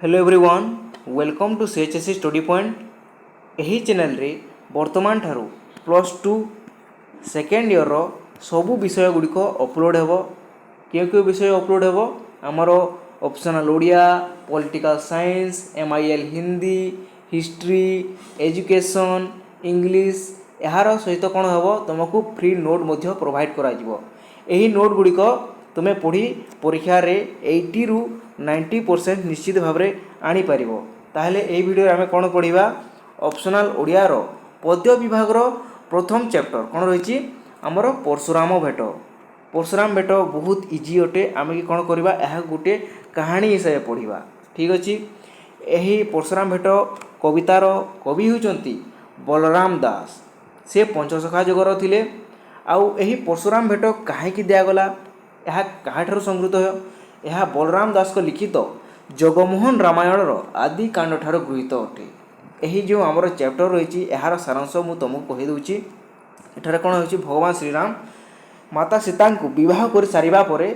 Hello everyone welcome to CHSC study point. यही channel रे वर्तमान ठारू प्लस टू सेकेंड इयर रो सबू विषय गुड़िक अपलोड हेबो। क्यों विषय अपलोड हेबो आमर optional Odia, political science, MIL Hindi, history, education, English यार सहित कौन हेबो तुमको फ्री नोट मध्य प्रोवाइड करा जिवो। एही नोट गुड़िक तुमे पढ़ी परीक्षा रे 80 रु 90% निश्चित भाव में आनीपर। ताहले एही वीडियो आमे कौन पढ़ा ऑप्शनल ओडिया रो पद्य विभाग रो प्रथम चैप्टर कौन रही आमर परशुराम भेट। परशुराम भेट बहुत इजी अटे। आम कि कौन करवा यह गोटे कहानी हिसाब से पढ़ा। ठीक अच्छे। यही परशुराम भेट कवितार कवि होती बलराम दास। से पंचसखा जगर थिले। आउ यही परशुराम भेट कहीं दिगला यह क्या संगृत है यह बलराम दास को लिखित जगमोहन रामायण आदि कांड ठार गृहीत अटे। यही जो आमर चैप्टर रही यार सारांश मुझे तुमको कहीदे। एठार कौन हो भगवान श्रीराम माता सीता को विवाह कर सारिबा परे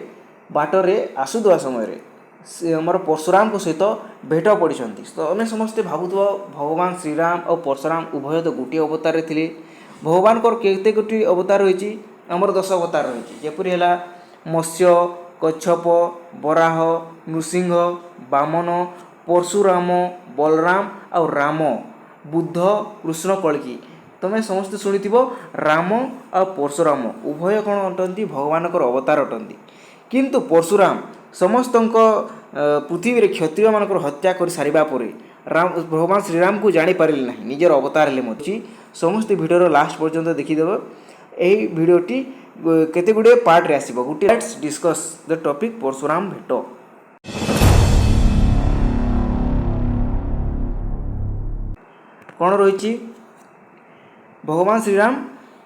बाटरे आसुवा समय आमर परशुराम सहित भेट पड़ी। तो अने समस्ते भावुथ भगवान श्रीराम और परशुराम उभय तो गोटे अवतार थे। भगवान केते गोटी अवतार रही आमर 10 अवतार रही जेपरी है मत्स्य, कच्छप, बराह, नृसिंह, बामन, परशुराम, बलराम और राम, बुद्ध, कृष्ण, कल्कि। तुम्हें समस्त शुणी राम और परशुराम उभय कौन अटंती भगवान अवतार अटंती। किंतु परशुराम समस्त पृथ्वी क्षत्रिय मान हत्या कर सारिबा परे राम भगवान श्रीराम को जानीपारे ना निजर अवतार हेले। समस्त भिडियो लास्ट पर्यंत देखीदेव। यही भिडियोटी केते गुडे पार्ट रे आसीबो गुटे। Let's discuss the topic Parashuram भेट। कौन रही भगवान श्रीराम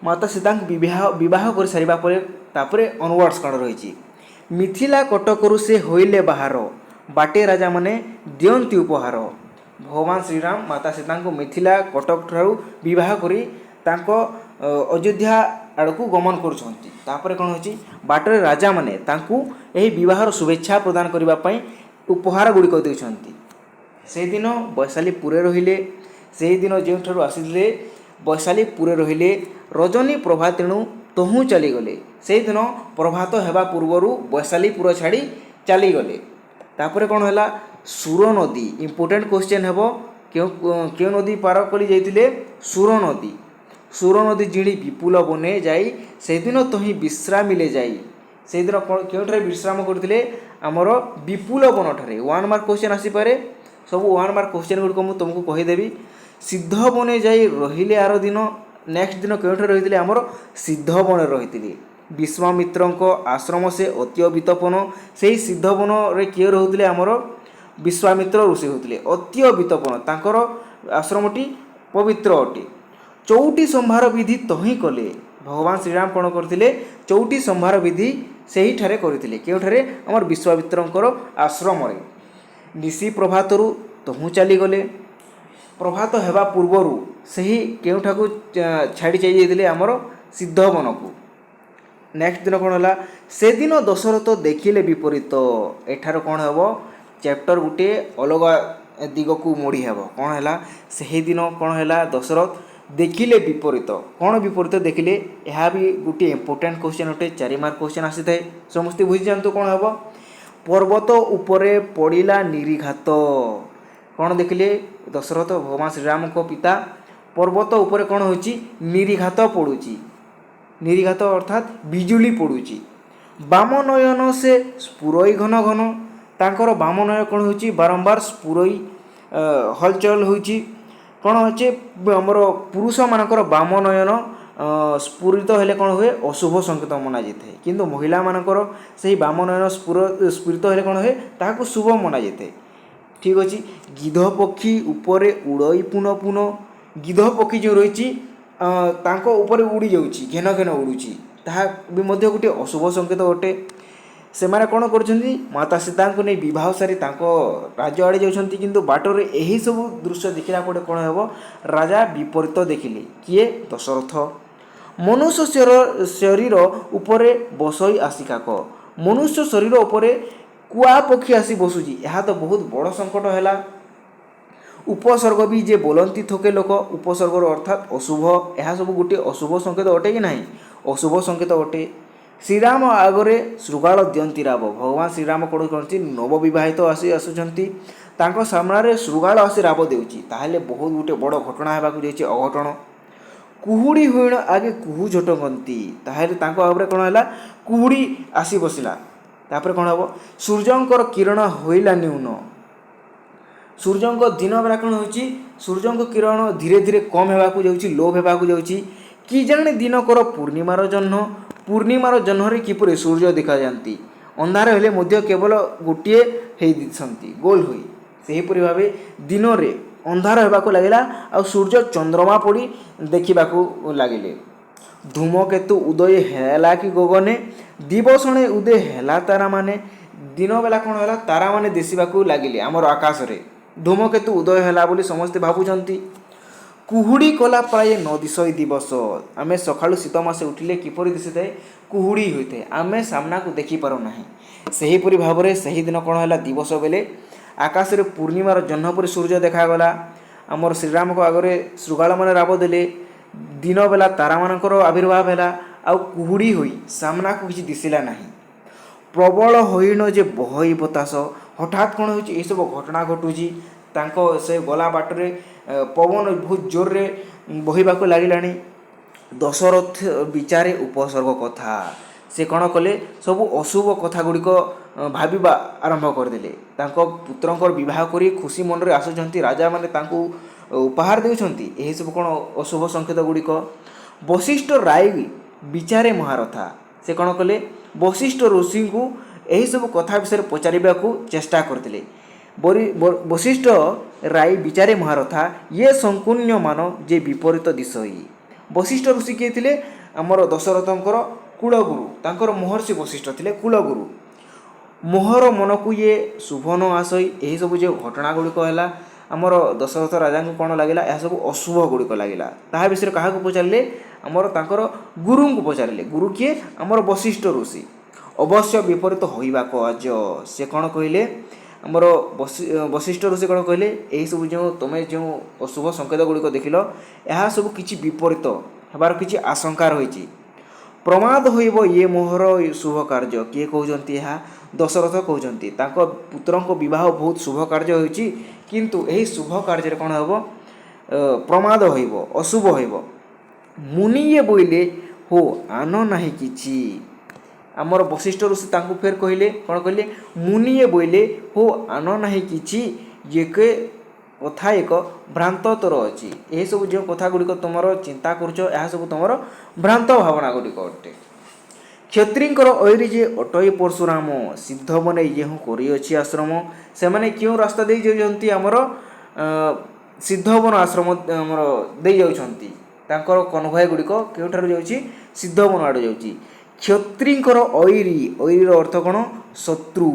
माता सीता विवाह कर सारिबा परे तापरे ऑनवर्ड्स कौन रही मिथिला कटकरू से होइले बाहर बाटे राजा माने दियंती उपहार। भगवान श्रीराम माता सीता को मिथिला कटक ठारू विवाह करी तांको अयोध्या आड़कू गमन करुछंती। तापरे कौन होची बाटरे राजा माने तांकू एही विवाहर शुभेच्छा प्रदान करिबा पई उपहार गुड़िक देउछंती। से दिन वैशालीपुरे रहिले। से दिन जो ठारू आसिले वैशालीपुरे रहिले रजनी प्रभा तेणु तहु चलीगले। से दिन प्रभात हेबा पूर्वर वैशालीपुर छाड़ी चलीगले। तापरे कौन है सुर नदी इंपोर्टेंट क्वेश्चन हेबो क्यों नदी पार करी जाइतिले सुर नदी। सुर नदी जिणी विपुल बने जाई से दिन तही विश्राम मिले जाई। से दिन क्यों विश्राम करते आमर विपुल वन ठारे 1 मार्क क्वेश्चन आसीपे। सब 1 मार्क क्वेश्चन गुड़िक मुझे तुमको कहीदेवी। सिद्ध बने जाई रहिले आर दिन नेक्स्ट दिन क्यों रही आमर सिद्ध बन रही विश्वामित्र आश्रम से अति वितपन। से सिद्ध बन रे किए रोते आमर विश्वामित्र ऋषि होते अति वितपन तांकर आश्रमटी पवित्र अटे। चौटी संभार विधि तही कले भगवान श्रीराम कौन करते चौटी संभार विधि से ही ठारे करते क्योंठारे आमर विश्वामित्र आश्रम। निशी प्रभातरु तहु चलीगले। प्रभात हेबा पूर्वर से ही केउठाकू छाड़ी चाहिए आमर सिद्ध वन को। नेक्स्ट दिन कौन है से दिन दशरथ देखिले विपरीत। एठार कौन हेब चैप्टर गुटे अलग दिग को मोड़ी हेब। कौन है से दिन कौन है दशरथ देखिले विपरीत। कौन विपरीत देखिले यह भी गोटे इंपोर्टेंट क्वेश्चन अटे। 4 मार्क क्वेश्चन आसी थाए समस्ते बुझी जातु। कौन हेब पर्वत उपरे पड़िला निरीघात। कौन देखिले दशरथ भगवान श्रीराम को पिता पर्वत उपरे कौन होची निरीघात पड़ुची। निरीघात अर्थात बिजुली पड़ुची। बामनयन से स्फुरई घन घन तांकर बामनयन कौन होची बारंबार स्फुरई हलचल होची। कौन अच्छे आमर पुरुष मानकर बामनयन स्फुरित हेले कौन हुए अशुभ संकेत मना जाए। किंतु महिला मानकर से बामनयन स्फुरित हेले कौन हुए ताहाको शुभ मना जाए। ठीक अच्छे। गिध पक्षी उपरे उड़ई पुन पुन। गिध पक्षी जो रही उपरे उड़ी जाऊँगी घेन घेन उड़ूची ताहा भी मध्य गोटे अशुभ संकेत अटे। से माने कौन कर माता सीता को नहीं विवाह सारी राज्य आड़े जाऊँगी किंतु बाटरे यही सब दृश्य देखला पड़े कौन हेब राजा विपरीत देखिले किए दशरथ। मनुष्य शरीर उपरे बसई आसिकाक। मनुष्य शरीर उपरे କୁଆ ପକ୍ଷୀ ଆସି ବସୁଛି, ଏହା ତ ବହୁତ ବଡ଼ ସଙ୍କଟ ହେଲା। ଉପସର୍ଗ ବି ଯେ ବୋଲନ୍ତି ଥୋକେ ଲୋକ, ଉପସର୍ଗର ଅର୍ଥାତ୍ ଅଶୁଭ, ଏହା ସବୁ ଗୋଟିଏ ଅଶୁଭ ସଂକେତ ଅଟେ କି ନାହିଁ? ଅଶୁଭ ସଂକେତ ଅଟେ। ଶ୍ରୀରାମ ଆଗରେ ଶୃଗାଳ ଦିଅନ୍ତି ରାବ, ଭଗବାନ ଶ୍ରୀରାମ କ'ଣ କରନ୍ତି? ନବବିବାହିତ ଆସୁଛନ୍ତି, ତାଙ୍କ ସାମ୍ନାରେ ଶୃଗାଳ ଆସି ରାବ ଦେଉଛି, ତାହେଲେ ବହୁତ ଗୋଟେ ବଡ଼ ଘଟଣା ହେବାକୁ ଯାଇଛି, ଅଘଟଣ। କୁହୁଡ଼ି ହୁଇଣ ଆଗେ କୁହୁ ଝଟକନ୍ତି, ତାହେଲେ ତାଙ୍କ ଆଗରେ କ'ଣ ହେଲା? କୁହୁଡ଼ି ଆସି ବସିଲା। ତାପରେ କ'ଣ ହେବ? ସୂର୍ଯ୍ୟଙ୍କର କିରଣ ହୋଇଲା ନ୍ୟୁନ, ସୂର୍ଯ୍ୟଙ୍କ ଦିନ ବେଳା କ'ଣ ହେଉଛି? ସୂର୍ଯ୍ୟଙ୍କ କିରଣ ଧୀରେ ଧୀରେ କମ୍ ହେବାକୁ ଯାଉଛି, ଲୋପ ହେବାକୁ ଯାଉଛି। କି ଜାଣେ ଦିନକର ପୂର୍ଣ୍ଣିମାର ଜହ୍ନ, ପୂର୍ଣ୍ଣିମାର ଜହ୍ନରେ କିପରି ସୂର୍ଯ୍ୟ ଦେଖାଯାଆନ୍ତି, ଅନ୍ଧାର ହେଲେ ମଧ୍ୟ କେବଳ ଗୋଟିଏ ହେଇଛନ୍ତି ଗୋଲ ହୋଇ। ସେହିପରି ଭାବେ ଦିନରେ ଅନ୍ଧାର ହେବାକୁ ଲାଗିଲା, ଆଉ ସୂର୍ଯ୍ୟ ଚନ୍ଦ୍ରମା ପଡ଼ି ଦେଖିବାକୁ ଲାଗିଲେ। ଧୂମକେତୁ ଉଦୟ ହେଲା କି ଗଗନେ, ଦିବସଣେ ଉଦୟ ହେଲା ତାରାମାନେ। ଦିନ ବେଲା କ'ଣ ହେଲା? ତାରାମାନେ ଦିଶିବାକୁ ଲାଗିଲେ ଆମର ଆକାଶରେ। ଧୂମକେତୁ ଉଦୟ ହେଲା ବୋଲି ସମସ୍ତେ ଭାବୁଛନ୍ତି। କୁହୁଡ଼ି କଲା ପ୍ରାୟ ନ ଦିଶଇ ଦିବସ, ଆମେ ସକାଳୁ ଶୀତ ମାସେ ଉଠିଲେ କିପରି ଦିଶିଥାଏ? କୁହୁଡ଼ି ହୋଇଥାଏ, ଆମେ ସାମ୍ନାକୁ ଦେଖିପାରୁନାହିଁ। ସେହିପରି ଭାବରେ ସେହିଦିନ କ'ଣ ହେଲା? ଦିବସ ବେଲେ ଆକାଶରେ ପୂର୍ଣ୍ଣିମାର ଜହ୍ନ ପରି ସୂର୍ଯ୍ୟ ଦେଖାଗଲା। ଆମର ଶ୍ରୀରାମଙ୍କ ଆଗରେ ଶୃଗାଳମାନେ ରାବ ଦେଲେ। ଦିନ ବେଲା ତାରାମାନଙ୍କର ଆବିର୍ଭାବ ହେଲା, ଆଉ କୁହୁଡ଼ି ହୋଇ ସାମ୍ନାକୁ କିଛି ଦିଶିଲା ନାହିଁ। ପ୍ରବଳ ହଇଣ ଯେ ବହଇ ବତାସ, ହଠାତ୍ କ'ଣ ହେଉଛି? ଏସବୁ ଘଟଣା ଘଟୁଛି। ତାଙ୍କ ସେ ଗଲା ବାଟରେ ପବନ ବହୁତ ଜୋରରେ ବହିବାକୁ ଲାଗିଲାଣି। ଦଶରଥ ବିଚାରେ ଉପସର୍ଗ କଥା, ସେ କ'ଣ କଲେ? ସବୁ ଅଶୁଭ କଥା ଗୁଡ଼ିକ ଭାବିବା ଆରମ୍ଭ କରିଦେଲେ। ତାଙ୍କ ପୁତ୍ରଙ୍କର ବିବାହ କରି ଖୁସି ମନରେ ଆସୁଛନ୍ତି, ରାଜାମାନେ ତାଙ୍କୁ ଉପହାର ଦେଉଛନ୍ତି, ଏହିସବୁ କ'ଣ ଅଶୁଭ ସଂକେତ ଗୁଡ଼ିକ। ବଶିଷ୍ଠ ରାୟ ବିଚାରେ ମହାରଥା, ସେ କ'ଣ କଲେ? ବଶିଷ୍ଠ ଋଷିଙ୍କୁ ଏହିସବୁ କଥା ବିଷୟରେ ପଚାରିବାକୁ ଚେଷ୍ଟା କରିଥିଲେ। ବଶିଷ୍ଠ ରାୟ ବିଚାରେ ମହାରଥା, ଇଏ ଶଙ୍କୁନ୍ୟମାନ ଯେ ବିପରୀତ ଦିଶଇ। ବଶିଷ୍ଠ ଋଷି କିଏ ଥିଲେ? ଆମର ଦଶରଥଙ୍କର କୁଳଗୁରୁ, ତାଙ୍କର ମହର୍ଷି ବଶିଷ୍ଠ ଥିଲେ କୁଳଗୁରୁ। ମୋହର ମନକୁ ଇଏ ଶୁଭ ନ ଆସଇ, ଏହିସବୁ ଯେଉଁ ଘଟଣା ଗୁଡ଼ିକ ହେଲା ଆମର ଦଶରଥ ରାଜାଙ୍କୁ କ'ଣ ଲାଗିଲା? ଏହା ସବୁ ଅଶୁଭ ଗୁଡ଼ିକ ଲାଗିଲା। ତାହା ବିଷୟରେ କାହାକୁ ପଚାରିଲେ? ଆମର ତାଙ୍କର ଗୁରୁଙ୍କୁ ପଚାରିଲେ। ଗୁରୁ କିଏ? ଆମର ବଶିଷ୍ଠ ଋଷି। ଅବଶ୍ୟ ବିପରୀତ ହୋଇବାକୁ ଆଜ, ସେ କ'ଣ କହିଲେ? ଆମର ବଶିଷ୍ଠ ଋଷି କ'ଣ କହିଲେ? ଏହିସବୁ ତୁମେ ଯେଉଁ ଅଶୁଭ ସଂକେତ ଗୁଡ଼ିକ ଦେଖିଲ, ଏହା ସବୁ କିଛି ବିପରୀତ ହେବାର କିଛି ଆଶଙ୍କା ରହିଛି। ପ୍ରମାଦ ହୋଇବ ଇଏ ମୋହର ଶୁଭ କାର୍ଯ୍ୟ, କିଏ କହୁଛନ୍ତି? ଏହା ଦଶରଥ କହୁଛନ୍ତି। ତାଙ୍କ ପୁତ୍ରଙ୍କ ବିବାହ ବହୁତ ଶୁଭ କାର୍ଯ୍ୟ ହୋଇଛି, କିନ୍ତୁ ଏହି ଶୁଭ କାର୍ଯ୍ୟରେ କ'ଣ ହେବ? ପ୍ରମାଦ ହୋଇବ, ଅଶୁଭ ହୋଇବ। ମୁନିଏ ବୋଇଲେ ହୋ ଆନ ନାହିଁ କିଛି, ଆମର ବଶିଷ୍ଠ ଋଷି ତାଙ୍କୁ ଫେର କହିଲେ, କ'ଣ କହିଲେ? ମୁନିଏ ବୋଇଲେ ହୋ ଆନ ନାହିଁ କିଛି, ଏକେ କଥା ଏକ ଭ୍ରାନ୍ତ ତୋର ଅଛି। ଏହିସବୁ ଯେଉଁ କଥା ଗୁଡ଼ିକ ତୁମର ଚିନ୍ତା କରୁଛ, ଏହା ସବୁ ତୁମର ଭ୍ରାନ୍ତ ଭାବନା ଗୁଡ଼ିକ ଅଟେ। କ୍ଷତ୍ରିଙ୍କର ଐରି ଯେ ଅଟଇ ପରଶୁରାମ, ସିଦ୍ଧ ବନେ ଯେଉଁ କରିଅଛି ଆଶ୍ରମ। ସେମାନେ କେଉଁ ରାସ୍ତା ଦେଇ ଯାଉଛନ୍ତି? ଆମର ସିଦ୍ଧବନ ଆଶ୍ରମ ଆମର ଦେଇ ଯାଉଛନ୍ତି। ତାଙ୍କର କନଭୟ ଗୁଡ଼ିକ କେଉଁଠାରୁ ଯାଉଛି? ସିଦ୍ଧବନ ଆଡ଼ୁ ଯାଉଛି। କ୍ଷତ୍ରିଙ୍କର ଐରି, ଐରିର ଅର୍ଥ କ'ଣ? ଶତ୍ରୁ।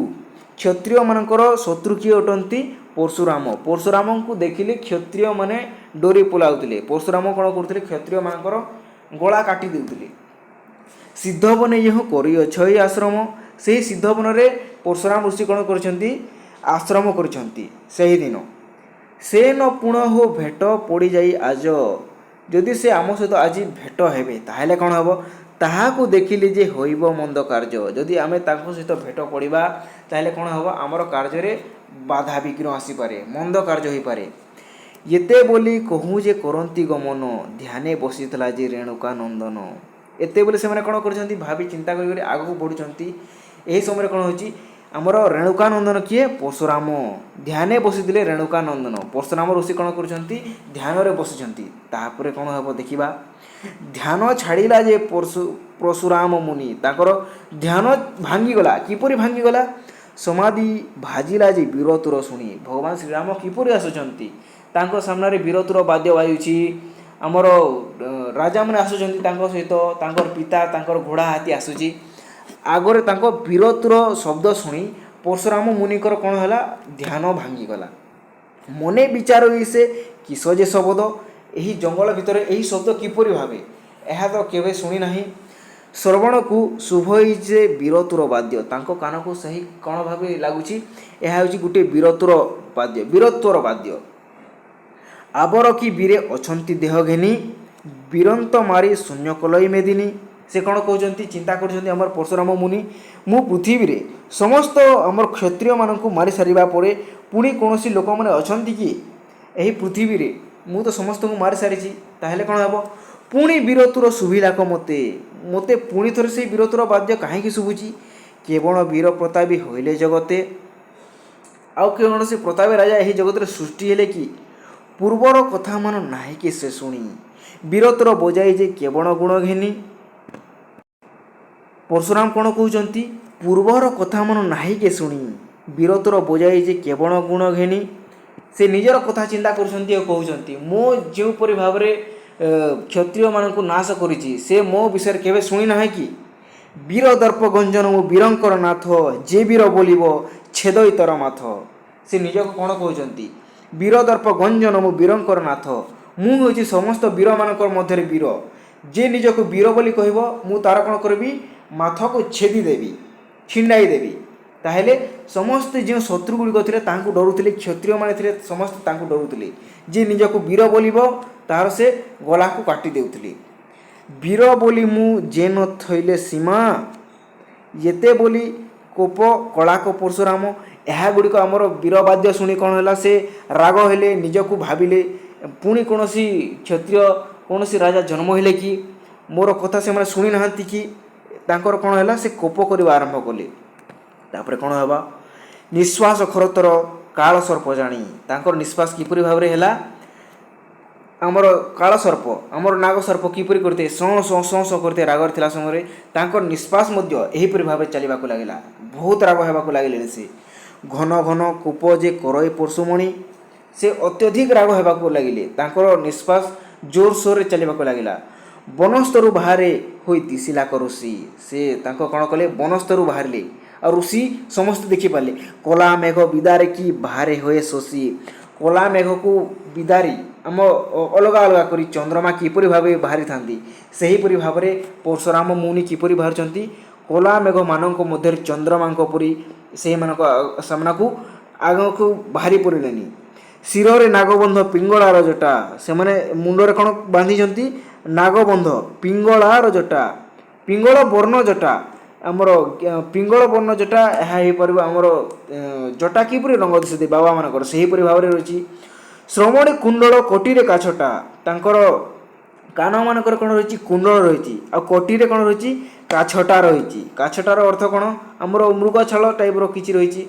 କ୍ଷତ୍ରିୟମାନଙ୍କର ଶତ୍ରୁ କିଏ ଅଟନ୍ତି? ପରଶୁରାମ। ପରଶୁରାମଙ୍କୁ ଦେଖିଲେ କ୍ଷତ୍ରିୟମାନେ ଡରି ପଳାଉଥିଲେ। ପରଶୁରାମ କ'ଣ କରୁଥିଲେ? କ୍ଷତ୍ରିୟମାନଙ୍କର ଗଳା କାଟି ଦେଉଥିଲେ। ସିଦ୍ଧବନେ ଯେଉଁ କରିଅଛ ଏଇ ଆଶ୍ରମ, ସେହି ସିଦ୍ଧବନରେ ପରଶୁରାମ ଋଷି କ'ଣ କରିଛନ୍ତି? ଆଶ୍ରମ କରିଛନ୍ତି। ସେହିଦିନ ସେ ନ ପୁଣ ହୋ ଭେଟ ପଡ଼ିଯାଇ ଆଜ, ଯଦି ସେ ଆମ ସହିତ ଆଜି ଭେଟ ହେବେ ତାହେଲେ କ'ଣ ହେବ? ତାହାକୁ ଦେଖିଲେ ଯେ ହୋଇବ ମନ୍ଦ କାର୍ଯ୍ୟ, ଯଦି ଆମେ ତାଙ୍କ ସହିତ ଭେଟ ପଡ଼ିବା ତାହେଲେ କ'ଣ ହେବ? ଆମର କାର୍ଯ୍ୟରେ ବାଧା ବିଘ୍ନ ଆସିପାରେ, ମନ୍ଦ କାର୍ଯ୍ୟ ହୋଇପାରେ। ଏତେ ବୋଲି କହୁଁ ଯେ କରନ୍ତି ଗମନ, ଧ୍ୟାନେ ବସିଥିଲା ଯେ ରେଣୁକା ନନ୍ଦନ। ଏତେ ବୋଲି ସେମାନେ କ'ଣ କରିଛନ୍ତି? ଭାବି ଚିନ୍ତା କରି ଆଗକୁ ବଢ଼ୁଛନ୍ତି। ଏହି ସମୟରେ କ'ଣ ହେଉଛି? ଆମର ରେଣୁକା ନନ୍ଦନ କିଏ? ପରଶୁରାମ। ଧ୍ୟାନେ ବସିଥିଲେ ରେଣୁକା ନନ୍ଦନ। ପରଶୁରାମ ଋଷି କ'ଣ କରୁଛନ୍ତି? ଧ୍ୟାନରେ ବସିଛନ୍ତି। ତାପରେ କ'ଣ ହେବ ଦେଖିବା। ଧ୍ୟାନ ଛାଡ଼ିଲା ଯେ ପରଶୁରାମ ମୁନି, ତାଙ୍କର ଧ୍ୟାନ ଭାଙ୍ଗିଗଲା। କିପରି ଭାଙ୍ଗିଗଲା? ସମାଧି ଭାଜିଲା ଯେ ବୀରତୁର ଶୁଣି, ଭଗବାନ ଶ୍ରୀରାମ କିପରି ଆସୁଛନ୍ତି? ତାଙ୍କ ସାମ୍ନାରେ ବୀରତୁର ବାଦ୍ୟ ବାଜୁଛି। ଆମର ରାଜାମାନେ ଆସୁଛନ୍ତି ତାଙ୍କ ସହିତ, ତାଙ୍କର ପିତା, ତାଙ୍କର ଘୋଡ଼ା ହାତୀ ଆସୁଛି। ଆଗରେ ତାଙ୍କ ବୀରତୁର ଶବ୍ଦ ଶୁଣି ପରଶୁରାମ ମୁନିଙ୍କର କ'ଣ ହେଲା? ଧ୍ୟାନ ଭାଙ୍ଗିଗଲା। ମନେ ବିଚାର ସେ କିସ ଯେ ଶବଦ, ଏହି ଜଙ୍ଗଲ ଭିତରେ ଏହି ଶବ୍ଦ କିପରି ଭାବେ? ଏହା ତ କେବେ ଶୁଣି ନାହିଁ। ଶ୍ରବଣକୁ ଶୁଭ ଯେ ବୀରତୁର ବାଦ୍ୟ ତାଙ୍କ କାନକୁ ସେହି କ'ଣ ଭାବେ ଲାଗୁଛି ଏହା ହେଉଛି ଗୋଟିଏ ବୀରତ୍ୱର ବାଦ୍ୟ। ଆବର କି ବୀରେ ଅଛନ୍ତି ଦେହ ଘେନି ବୀରନ୍ତ ମାରି ଶୂନ୍ୟ କଲଇ ମେଦିନୀ। ସେ କ'ଣ କହୁଛନ୍ତି, ଚିନ୍ତା କରୁଛନ୍ତି ଆମର ପରଶୁରାମ ମୁନି, ମୁଁ ପୃଥିବୀରେ ସମସ୍ତ ଆମର କ୍ଷତ୍ରିୟମାନଙ୍କୁ ମାରି ସାରିବା ପରେ ପୁଣି କୌଣସି ଲୋକମାନେ ଅଛନ୍ତି କି ଏହି ପୃଥିବୀରେ? ମୁଁ ତ ସମସ୍ତଙ୍କୁ ମାରି ସାରିଛି, ତାହେଲେ କ'ଣ ହେବ? ପୁଣି ବୀରତ୍ୱର ଶୁଭିଲାକ ମୋତେ ପୁଣି ଥରେ ସେଇ ବୀରତ୍ୱର ବାଦ୍ୟ କାହିଁକି ଶୁଭୁଛି? କେବଳ ବୀର ପ୍ରତାପୀ ହୋଇଲେ ଜଗତେ। ଆଉ କୌଣସି ପ୍ରତାପୀ ରାଜା ଏହି ଜଗତରେ ସୃଷ୍ଟି ହେଲେ କି? ପୂର୍ବର କଥା ମାନ ନାହିଁ କି ସେ ଶୁଣି ବୀରତ୍ୱର ବଜାଇ ଯେ କେବଳ ଗୁଣ ଘେନି। ପରଶୁରାମ କ'ଣ କହୁଛନ୍ତି? ପୂର୍ବର କଥା ମାନ ନାହିଁ କି ଶୁଣି ବୀରତ୍ୱର ବଜାଇ ଯେ କେବଳ ଗୁଣ ଘେନି। ସେ ନିଜର କଥା ଚିନ୍ତା କରୁଛନ୍ତି ଆଉ କହୁଛନ୍ତି, ମୁଁ ଯେଉଁପରି ଭାବରେ କ୍ଷତ୍ରିୟମାନଙ୍କୁ ନାଶ କରିଛି ସେ ମୋ ବିଷୟରେ କେବେ ଶୁଣି ନାହିଁ କି? ବୀର ଦର୍ପ ଗଞ୍ଜନ ମୁଁ ବୀରଙ୍କର ନାଥ, ଯେ ବୀର ବୋଲିବ ଛେଦଇ ତର ମାଥ। ସେ ନିଜକୁ କ'ଣ କହୁଛନ୍ତି? ବୀର ଦର୍ପ ଗଞ୍ଜନ ମୁଁ ବୀରଙ୍କର ନାଥ, ମୁଁ ହେଉଛି ସମସ୍ତ ବୀରମାନଙ୍କର ମଧ୍ୟରେ ବୀର। ଯେ ନିଜକୁ ବୀର ବୋଲି କହିବ ମୁଁ ତାର କ'ଣ କରିବି? ମାଥକୁ ଛେଦି ଦେବି, ଛିଣ୍ଡାଇ ଦେବି। ତାହେଲେ ସମସ୍ତେ ଯେଉଁ ଶତ୍ରୁ ଗୁଡ଼ିକ ଥିଲେ ତାଙ୍କୁ ଡରୁଥିଲେ, କ୍ଷତ୍ରିୟମାନେ ଥିଲେ ସମସ୍ତେ ତାଙ୍କୁ ଡରୁଥିଲେ। ଯିଏ ନିଜକୁ ବୀର ବୋଲିବ ତାହାର ସେ ଗଳାକୁ କାଟି ଦେଉଥିଲେ। ବୀର ବୋଲି ମୁଁ ଯେ ନ ଥଇଲେ ସୀମା, ଯେତେ ବୋଲି କୋପ କଳାକ ପରଶୁରାମ। ଏହା ଗୁଡ଼ିକ ଆମର ବୀରବାଦ୍ୟ ଶୁଣି କ'ଣ ହେଲା? ସେ ରାଗ ହେଲେ, ନିଜକୁ ଭାବିଲେ ପୁଣି କୌଣସି କ୍ଷତ୍ରିୟ କୌଣସି ରାଜା ଜନ୍ମ ହେଲେ କି? ମୋର କଥା ସେମାନେ ଶୁଣି ନାହାନ୍ତି କି? ତାଙ୍କର କ'ଣ ହେଲା? ସେ କୋପ କରିବା ଆରମ୍ଭ କଲେ। ତାପରେ କ'ଣ ହେବା? ନିଶ୍ୱାସ ଖରତର କାଳସର୍ପ ଜାଣି। ତାଙ୍କର ନିଶ୍ୱାସ କିପରି ଭାବରେ ହେଲା? ଆମର କାଳସର୍ପ, ଆମର ନାଗସର୍ପ କିପରି କରିଥାଏ? ସଁ କରିଥାଏ ରାଗରେ ଥିଲା ସମୟରେ। ତାଙ୍କର ନିଶ୍ୱାସ ମଧ୍ୟ ଏହିପରି ଭାବେ ଚାଲିବାକୁ ଲାଗିଲା। ବହୁତ ରାଗ ହେବାକୁ ଲାଗିଲେଣି ସେ। ଘନ ଘନ କୋପ ଯେ କରଇ ପରଶୁମଣି, ସେ ଅତ୍ୟଧିକ ରାଗ ହେବାକୁ ଲାଗିଲେ। ତାଙ୍କର ନିଶ୍ୱାସ ଜୋରସୋରରେ ଚାଲିବାକୁ ଲାଗିଲା। ବନସ୍ତରୁ ବାହାରେ ହୋଇ ଦିଶିଲାକ ଋଷି। ସେ ତାଙ୍କ କ'ଣ କଲେ? ବନସ୍ତରୁ ବାହାରିଲେ ଆଉ ଋଷି ସମସ୍ତେ ଦେଖିପାରିଲେ। କଲା ମେଘ ବିଦାରେ କି ବାହାରେ ହୋଏ ଶୋଷି। କଲା ମେଘକୁ ବିଦାରି ଆମ ଅଲଗା ଅଲଗା କରି ଚନ୍ଦ୍ରମା କିପରି ଭାବେ ବାହାରିଥାନ୍ତି, ସେହିପରି ଭାବରେ ପରଶୁରାମ ମୁନି କିପରି ବାହାରୁଛନ୍ତି? କଲା ମେଘମାନଙ୍କ ମଧ୍ୟରେ ଚନ୍ଦ୍ରମାଙ୍କ ପରି ସେହିମାନଙ୍କ ସାମ୍ନାକୁ ଆଗକୁ ବାହାରି ପଡ଼ିଲେନି। ଶିରରେ ନାଗବନ୍ଧ ପିଙ୍ଗଳାର ଜଟା। ସେମାନେ ମୁଣ୍ଡରେ କ'ଣ ବାନ୍ଧିଛନ୍ତି? ନାଗବନ୍ଧ, ପିଙ୍ଗଳାର ଜଟା, ପିଙ୍ଗଳ ବର୍ଣ୍ଣ ଜଟା। ଆମର ପିଙ୍ଗଳ ବର୍ଣ୍ଣ ଜଟା, ଏହା ହେଇପାରିବ ଆମର ଜଟା କିପରି ରଙ୍ଗ ଦିଶିଥାଏ ବାବାମାନଙ୍କର, ସେହିପରି ଭାବରେ ରହିଛି। ଶ୍ରମଣୀ କୁଣ୍ଡଳ କୋଟିରେ କାଛଟା। ତାଙ୍କର କାନମାନଙ୍କର କ'ଣ ରହିଛି? କୁଣ୍ଡଳ ରହିଛି ଆଉ କୋଟିରେ କ'ଣ ରହିଛି? କାଛଟା ରହିଛି। କାଛଟାର ଅର୍ଥ କ'ଣ? ଆମର ମୃଗଛାଳ ଟାଇପ୍ର କିଛି ରହିଛି।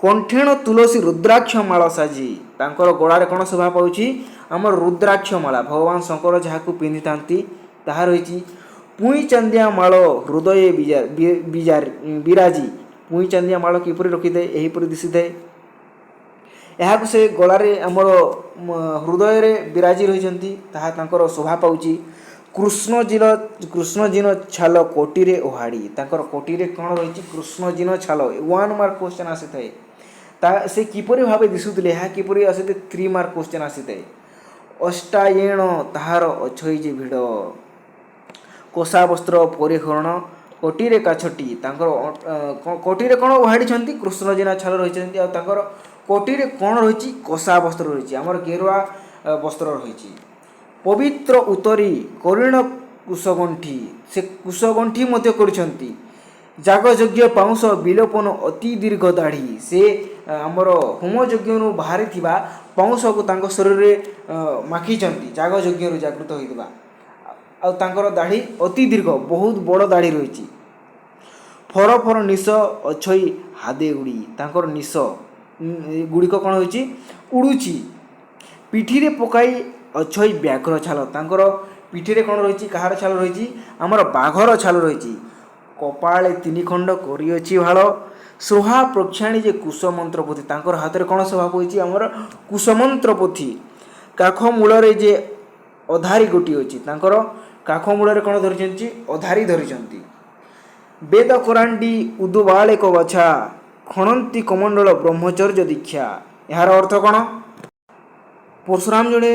କଣ୍ଠେଣ ତୁଳସୀ ରୁଦ୍ରାକ୍ଷ ମାଳ ସାଜି। ତାଙ୍କର ଗଳାରେ କ'ଣ ଶୋଭା ପାଉଛି? ଆମର ରୁଦ୍ରାକ୍ଷ ମାଳା, ଭଗବାନ ଶଙ୍କର ଯାହାକୁ ପିନ୍ଧିଥାନ୍ତି ତାହା ରହିଛି। ପୁଇଁ ଚାନ୍ଦିଆ ମାଳ ହୃଦୟ ବିରାଜି। ପୁଇଁ ଚାନ୍ଦିଆ ମାଳ କିପରି ରଖିଥାଏ? ଏହିପରି ଦିଶିଥାଏ। ଏହାକୁ ସେ ଗଳାରେ ଆମର ହୃଦୟରେ ବିରାଜି ରହିଛନ୍ତି, ତାହା ତାଙ୍କର ଶୋଭା ପାଉଛି। କୃଷ୍ଣଜିନ ଛାଲ କୋଟିରେ ଓହାଡ଼ି। ତାଙ୍କର କୋଟିରେ କ'ଣ ରହିଛି? କୃଷ୍ଣଜିନ ଛାଲ। 1 ମାର୍କ କ୍ୱେଶ୍ଚନ୍ ଆସିଥାଏ। ସେ କିପରି ଭାବେ ଦିଶୁଥିଲେ? ଏହା କିପରି ଆସିଥାଏ? 3 ମାର୍କ କ୍ୱେଶ୍ଚନ୍ ଆସିଥାଏ। ଅଷ୍ଟାୟଣ ତାହାର ଅଛଇ ଯେ ଭିଡ଼। କୋଷା ବସ୍ତ୍ର ପରିହରଣ କୋଟିରେ କାଛଟି। ତାଙ୍କର କୋଟିରେ କ'ଣ ଓହାଡ଼ିଛନ୍ତି? କୃଷ୍ଣଜିନା ଛାଲ ରହିଛନ୍ତି ଆଉ ତାଙ୍କର କୋଟିରେ କ'ଣ ରହିଛି? କୋଷା ବସ୍ତ୍ର ରହିଛି, ଆମର ଗେରୁଆ ବସ୍ତ୍ର ରହିଛି। ପବିତ୍ର ଉତ୍ତରୀ କରିଣ କୁଶଗଣ୍ଠି। ସେ କୁଶଗଣ୍ଠି ମଧ୍ୟ କରିଛନ୍ତି। ଯାଗଯଜ୍ଞ ପାଉଁଶ ବିଲୋପନ ଅତି ଦୀର୍ଘ ଦାଢ଼ି। ସେ ଆମର ହୋମଯଜ୍ଞରୁ ବାହାରିଥିବା ପାଉଁଶକୁ ତାଙ୍କ ଶରୀରରେ ମାଖିଛନ୍ତି, ଯାଗଯଜ୍ଞରୁ ଜାଗୃତ ହୋଇଥିବା। ଆଉ ତାଙ୍କର ଦାଢ଼ି ଅତି ଦୀର୍ଘ, ବହୁତ ବଡ଼ ଦାଢ଼ି ରହିଛି। ଫର ଫର ନିଶ ଅଛଇ ହାଦେ ଉଡ଼ି। ତାଙ୍କର ନିଶ ଗୁଡ଼ିକ କ'ଣ ହୋଇଛି? ଉଡ଼ୁଛି। ପିଠିରେ ପକାଇ ଅଛଇ ବ୍ୟାଘ୍ର ଛାଲ। ତାଙ୍କର ପିଠିରେ କ'ଣ ରହିଛି? କାହାର ଛାଲ ରହିଛି? ଆମର ବାଘର ଛାଲ ରହିଛି। କପାଳେ 3 ଖଣ୍ଡ କରିଅଛି ଭାଳ। ଶୋଭା ପ୍ରକ୍ଷାଣୀ ଯେ କୁଶମନ୍ତ୍ର ପୋଥି। ତାଙ୍କର ହାତରେ କ'ଣ ଶୋଭା ପାଉଛି? ଆମର କୁଶମନ୍ତ୍ର ପୋଥି। କାଖ ମୂଳରେ ଯେ ଅଧାରି ଗୋଟିଏ ଅଛି। ତାଙ୍କର କାଖ ମୂଳରେ କ'ଣ ଧରିଛନ୍ତି? ଅଧାରି ଧରିଛନ୍ତି। ବେଦ କରାଣ୍ଡି ଉଦୁବାଳେକ ବାଛା। ଖଣନ୍ତି କମଣ୍ଡଳ ବ୍ରହ୍ମଚର୍ଯ୍ୟ ଦୀକ୍ଷା। ଏହାର ଅର୍ଥ କ'ଣ? ପରଶୁରାମ ଜଣେ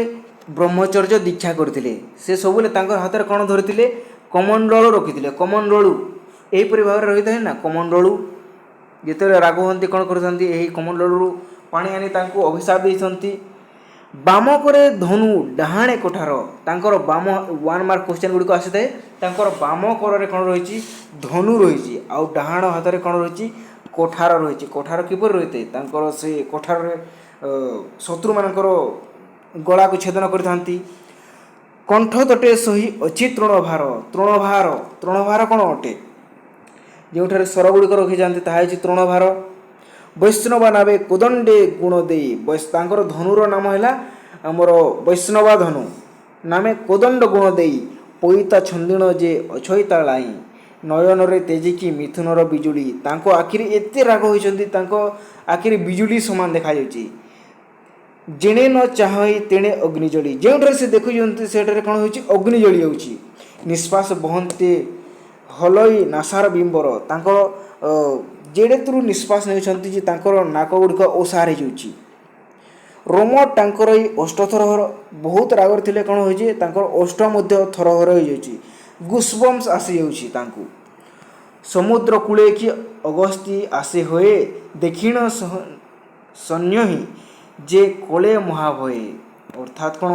ବ୍ରହ୍ମଚର୍ଯ୍ୟ ଦୀକ୍ଷା କରିଥିଲେ। ସେ ସବୁବେଳେ ତାଙ୍କର ହାତରେ କ'ଣ ଧରିଥିଲେ? କମଣ୍ଡଳୁ ରଖିଥିଲେ। କମଣ୍ଡଳୁ ଏହିପରି ଭାବରେ ରହିଥାଏ ନା କମଣ୍ଡଳୁ। ଯେତେବେଳେ ରାଗ ହୁଅନ୍ତି କ'ଣ କରିଥାନ୍ତି, ଏହି କମଣ୍ଡଳରୁ ପାଣି ଆଣି ତାଙ୍କୁ ଅଭିଶାପ ଦେଇଛନ୍ତି। ବାମକରେ ଧନୁ ଡାହାଣେ କୋଠାର, ତାଙ୍କର ବାମ 1 ମାର୍କ କ୍ୱେଶ୍ଚନ୍ ଗୁଡ଼ିକ ଆସିଥାଏ। ତାଙ୍କର ବାମ କରରେ କ'ଣ ରହିଛି, ଧନୁ ରହିଛି, ଆଉ ଡାହାଣ ହାତରେ କ'ଣ ରହିଛି, କୋଠାର ରହିଛି। କୋଠାର କିପରି ରହିଥାଏ, ତାଙ୍କର ସେ କୋଠାରରେ ଶତ୍ରୁମାନଙ୍କର ଗଳାକୁ ଛେଦନ କରିଥାନ୍ତି। କଣ୍ଠ ତଟେ ସହି ଅଛି ତୃଣଭାର। ତୃଣଭାର, ତୃଣଭାର କ'ଣ ଅଟେ, ଯେଉଁଠାରେ ସ୍ୱର ଗୁଡ଼ିକ ରଖିଯାଆନ୍ତି ତାହା ହେଉଛି ତୃଣଭାର। ବୈଷ୍ଣବ ନାବେ କୋଦଣ୍ଡେ ଗୁଣ ଦେଇ, ତାଙ୍କର ଧନୁର ନାମ ହେଲା ଆମର ବୈଷ୍ଣବା ଧନୁ। ନାମେ କୋଦଣ୍ଡ ଗୁଣ ଦେଇ ପଇତା ଛନ୍ଦିଣ ଯେ ଅଛଇତା ଲାଇ, ନୟନରେ ତେଜିକି ମିଥୁନର ବିଜୁଳି। ତାଙ୍କ ଆଖିରେ ଏତେ ରାଗ ହୋଇଛନ୍ତି, ତାଙ୍କ ଆଖିରେ ବିଜୁଳି ସମାନ ଦେଖାଯାଉଛି। ଯେଣେ ନ ଚାହିଁ ତେଣେ ଅଗ୍ନି ଜଳି, ଯେଉଁଠାରେ ସେ ଦେଖୁଛନ୍ତି ସେଠାରେ କ'ଣ ହେଉଛି, ଅଗ୍ନି ଜଳି ଯାଉଛି। ନିଶ୍ୱାସ ବହନ୍ତେ ହଲଇ ନାସାର ବିମ୍ବର, ତାଙ୍କର ଯେଡ଼େ ଦୂର ନିଶ୍ୱାସ ନେଉଛନ୍ତି ଯେ ତାଙ୍କର ନାକ ଗୁଡ଼ିକ ଓସାର ହେଇଯାଉଛି। ରୋମ ତାଙ୍କର ଏଇ ଓଷ୍ଠ ଥରହର, ବହୁତ ରାଗରେ ଥିଲେ କ'ଣ ହେଉଛି, ତାଙ୍କର ଓଷ୍ଠ ମଧ୍ୟ ଥରହର ହେଇଯାଉଛି। ଗୁସବମ୍ସ ଆସିଯାଉଛି ତାଙ୍କୁ। ସମୁଦ୍ର କୂଳେ କି ଅଗସ୍ତି ଆସେ ହୋଏ, ଦକ୍ଷିଣ ସନ୍ୟହୀ ଯେ କୋଳେ ମହାଭୟେ। ଅର୍ଥାତ୍ କ'ଣ,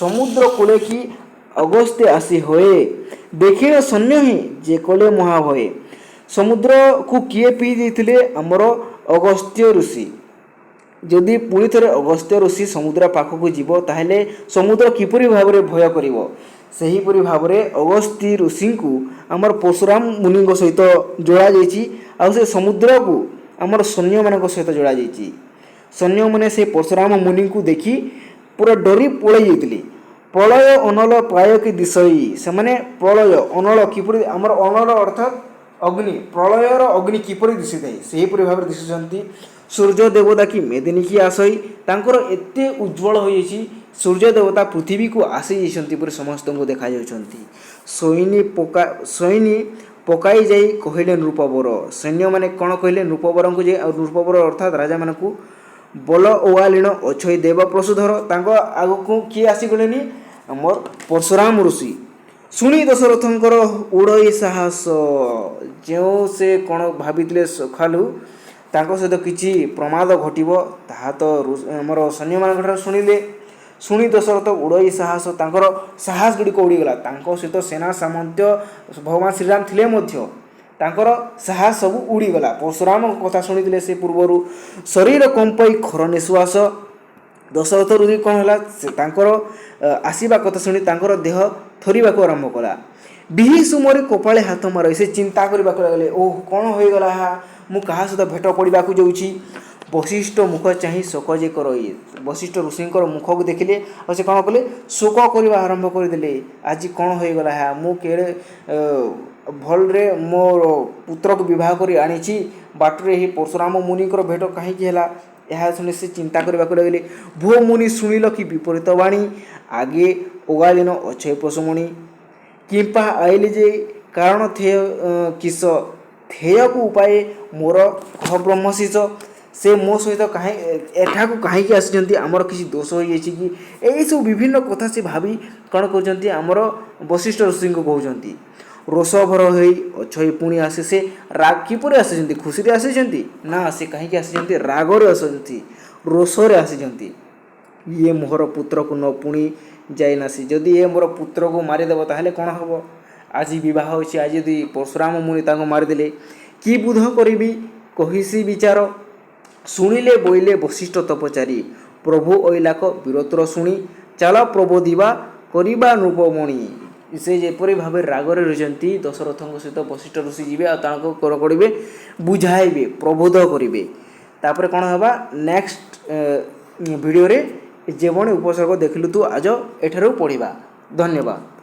ସମୁଦ୍ର କୂଳେ କି ଅଗସ୍ତେ ଆସି ହୋଏ, ଦକ୍ଷିଣ ସନ୍ୟହୀ ଯେ କୋଳେ ମହାଭୟେ। ସମୁଦ୍ରକୁ କିଏ ପିଇ ଦେଇଥିଲେ, ଆମର ଅଗସ୍ତ୍ୟ ଋଷି। ଯଦି ପୁଣି ଥରେ ଅଗସ୍ତ୍ୟ ଋଷି ସମୁଦ୍ର ପାଖକୁ ଯିବ ତାହେଲେ ସମୁଦ୍ର କିପରି ଭାବରେ ଭୟ କରିବ। ସେହିପରି ଭାବରେ ଅଗସ୍ତ୍ୟ ଋଷିଙ୍କୁ ଆମର ପରଶୁରାମ ମୁନିଙ୍କ ସହିତ ଯୋଡ଼ାଯାଇଛି, ଆଉ ସେ ସମୁଦ୍ରକୁ ଆମର ସୈନ୍ୟମାନଙ୍କ ସହିତ ଯୋଡ଼ାଯାଇଛି। ସୈନ୍ୟମାନେ ସେ ପରଶୁରାମ ମୁନିଙ୍କୁ ଦେଖି ପୁରା ଡରି ପଳାଇ ଯାଇଥିଲେ। ପ୍ରଳୟ ଅନଳ ପ୍ରାୟ କି ଦିଶଇ, ସେମାନେ ପ୍ରଳୟ ଅନଳ କିପରି, ଆମର ଅନଳ ଅର୍ଥାତ୍ ଅଗ୍ନି, ପ୍ରଳୟର ଅଗ୍ନି କିପରି ଦିଶିଥାଏ ସେହିପରି ଭାବରେ ଦିଶୁଛନ୍ତି। ସୂର୍ଯ୍ୟ ଦେବତା କି ମେଦିନୀ କି ଆସଇ, ତାଙ୍କର ଏତେ ଉଜ୍ଜ୍ୱଳ ହୋଇଯାଇଛି, ସୂର୍ଯ୍ୟ ଦେବତା ପୃଥିବୀକୁ ଆସିଯାଇଛନ୍ତି ପରି ସମସ୍ତଙ୍କୁ ଦେଖାଯାଉଛନ୍ତି। ସୈନୀ ପକାଇ ଯାଇ କହିଲେ ନୃପବର, ସୈନ୍ୟମାନେ କ'ଣ କହିଲେ, ନୃପବରଙ୍କୁ ଯାଇ, ଆଉ ନୃପବର ଅର୍ଥାତ୍ ରାଜାମାନଙ୍କୁ, ବଲ ଓଆଲିଣ ଅଛଇ ଦେବ ପ୍ରସୁଧର, ତାଙ୍କ ଆଗକୁ କିଏ ଆସିଗଲେନି, ଆମର ପରଶୁରାମ ଋଷି। ଶୁଣି ଦଶରଥଙ୍କର ଉଡ଼ଇ ସାହସ, ଯେଉଁ ସେ କ'ଣ ଭାବିଥିଲେ ସକାଳୁ ତାଙ୍କ ସହିତ କିଛି ପ୍ରମାଦ ଘଟିବ, ତାହା ତ ଆମର ସୈନ୍ୟମାନଙ୍କ ଠାରୁ ଶୁଣିଲେ। ଶୁଣି ଦଶରଥ ଉଡ଼ଇ ସାହସ, ତାଙ୍କର ସାହସ ଗୁଡ଼ିକ ଉଡ଼ିଗଲା। ତାଙ୍କ ସହିତ ସେନା ସାମନ୍ତ ଭଗବାନ ଶ୍ରୀରାମ ଥିଲେ ମଧ୍ୟ ତାଙ୍କର ସାହସ ସବୁ ଉଡ଼ିଗଲା। ପରଶୁରାମଙ୍କ କଥା ଶୁଣିଥିଲେ ସେ ପୂର୍ବରୁ। ଶରୀର କମ୍ପାଇ ଖର ନିଶ୍ୱାସ, ଦଶରଥ ଋଷି କ'ଣ ହେଲା, ସେ ତାଙ୍କର ଆସିବା କଥା ଶୁଣି ତାଙ୍କର ଦେହ ଥରିବାକୁ ଆରମ୍ଭ କଲା। ବିହି ସୁମରେ କପାଳେ ହାତ ମାରଇ, ସେ ଚିନ୍ତା କରିବାକୁ ଲାଗିଲେ, ଓହ କ'ଣ ହୋଇଗଲା, ମୁଁ କାହା ସହିତ ଭେଟ ପଡ଼ିବାକୁ ଯାଉଛି। ବଶିଷ୍ଠ ମୁଖ ଚାହିଁ ଶୋକ ଯେ କରଇ, ବଶିଷ୍ଠ ଋଷିଙ୍କର ମୁଖକୁ ଦେଖିଲେ, ଆଉ ସେ କ'ଣ କଲେ, ଶୋକ କରିବା ଆରମ୍ଭ କରିଦେଲେ। ଆଜି କ'ଣ ହୋଇଗଲା, ମୁଁ କେଡ଼େ ଭଲରେ ମୋର ପୁତ୍ରକୁ ବିବାହ କରି ଆଣିଛି, ବାଟରେ ଏହି ପରଶୁରାମ ମୁନିଙ୍କର ଭେଟ କାହିଁକି ହେଲା। ଏହା ଶୁଣି ସେ ଚିନ୍ତା କରିବାକୁ ଲାଗିଲେ। ଭୁଅ ମୁନି ଶୁଣିଲ କି ବିପରୀତ ବାଣୀ, ଆଗେ ଓଗାଳିନ ଅଛୟ ପଶୁମଣି। କିମ୍ପା ଆଇଲି ଯେ କାରଣ ଥେୟ କିସ, ଥେୟକୁ ଉପାୟ ମୋର କହ ବ୍ରହ୍ମଶିଷ। ସେ ମୋ ସହିତ ଏଠାକୁ କାହିଁକି ଆସିଛନ୍ତି, ଆମର କିଛି ଦୋଷ ହୋଇଯାଇଛି କି, ଏହିସବୁ ବିଭିନ୍ନ କଥା ସେ ଭାବି କ'ଣ କରୁଛନ୍ତି, ଆମର ବଶିଷ୍ଠ ଋଷିଙ୍କୁ କହୁଛନ୍ତି। ରୋଷଭର ହୋଇ ଅଛଇ ପୁଣି ଆସି, ସେ କିପରି ଆସିଛନ୍ତି, ଖୁସିରେ ଆସିଛନ୍ତି ନା, ସେ କାହିଁକି ଆସିଛନ୍ତି, ରାଗରେ ଆସିଛନ୍ତି, ରୋଷରେ ଆସିଛନ୍ତି। ଇଏ ମୋହର ପୁତ୍ରକୁ ନ ପୁଣି ଯାଇନାସି, ଯଦି ଏ ମୋର ପୁତ୍ରକୁ ମାରିଦେବ ତାହେଲେ କ'ଣ ହେବ। ଆଜି ବିବାହ ହେଉଛି, ଆଜି ଯଦି ପରଶୁରାମ ମୁନି ତାଙ୍କୁ ମାରିଦେଲେ, କି ବୁଧ କରିବି କହିସି ବିଚାର। ଶୁଣିଲେ ବୋଇଲେ ବଶିଷ୍ଠ ତପଚାରି, ପ୍ରଭୁ ଐଲାକ ବୀରତ୍ୱ ଶୁଣି, ଚାଲ ପ୍ରବୋଧିବା କରିବା ନୃପମଣି। ସେ ଯେପରି ଭାବେ ରାଗରେ ରହିଛନ୍ତି, ଦଶରଥଙ୍କ ସହିତ ବଶିଷ୍ଠ ଋଷି ଯିବେ ଆଉ ତାଙ୍କୁ କ'ଣ କରିବେ, ବୁଝାଇବେ, ପ୍ରବୋଧ କରିବେ। ତାପରେ କ'ଣ ହେବା, ନେକ୍ସଟ ଭିଡ଼ିଓରେ ଯେଭଳି ଉପସର୍ଗ ଦେଖିଲୁ ତୁ ଆଜ ଏଠାରୁ ପଢ଼ିବା। ଧନ୍ୟବାଦ।